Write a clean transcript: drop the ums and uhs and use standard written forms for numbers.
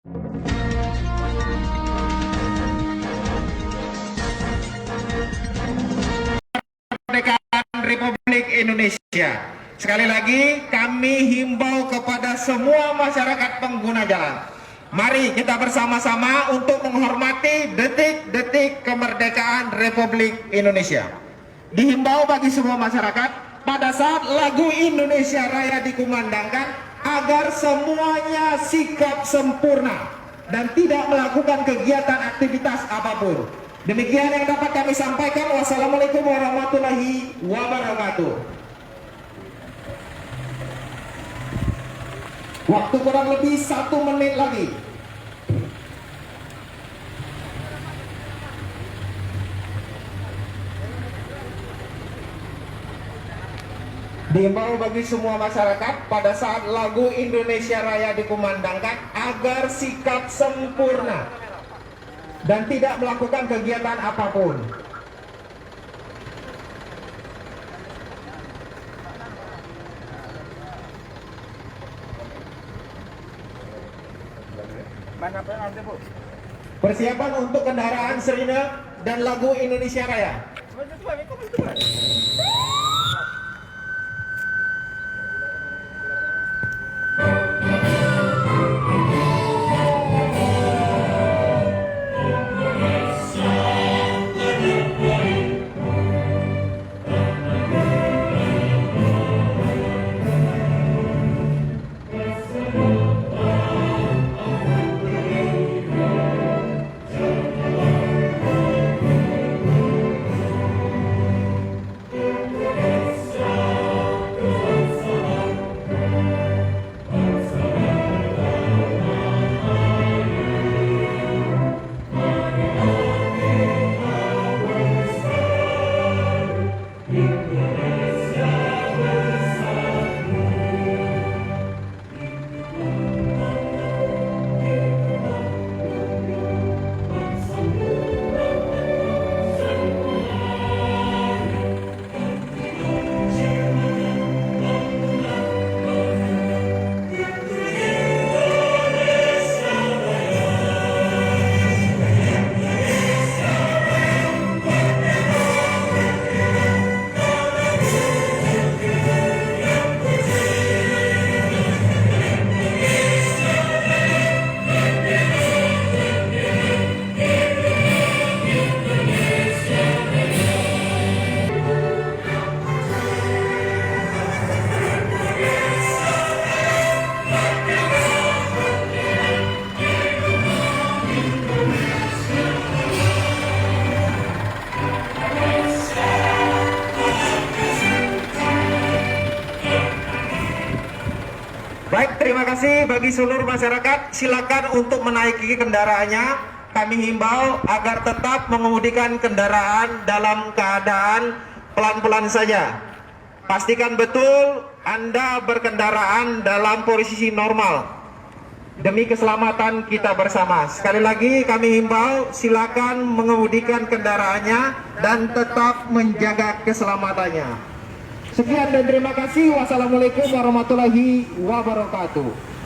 Kemerdekaan Republik Indonesia. Sekali lagi kami himbau kepada semua masyarakat pengguna jalan. Mari kita bersama-sama untuk menghormati detik-detik kemerdekaan Republik Indonesia. Dihimbau bagi semua masyarakat pada saat lagu Indonesia Raya dikumandangkan agar semuanya sikap sempurna dan tidak melakukan kegiatan aktivitas apapun. Demikian yang dapat kami sampaikan. Wassalamualaikum warahmatullahi wabarakatuh. Waktu kurang lebih 1 menit lagi. Diimbau bagi semua masyarakat pada saat lagu Indonesia Raya dikumandangkan agar sikap sempurna dan tidak melakukan kegiatan apapun. Persiapan untuk kendaraan Serina dan lagu Indonesia Raya. Baik, terima kasih bagi seluruh masyarakat. Silakan untuk menaiki kendaraannya. Kami himbau agar tetap mengemudikan kendaraan dalam keadaan pelan-pelan saja. Pastikan betul Anda berkendaraan dalam posisi normal demi keselamatan kita bersama. Sekali lagi kami himbau, silakan mengemudikan kendaraannya dan tetap menjaga keselamatannya. Sekian dan terima kasih. Wassalamualaikum warahmatullahi wabarakatuh.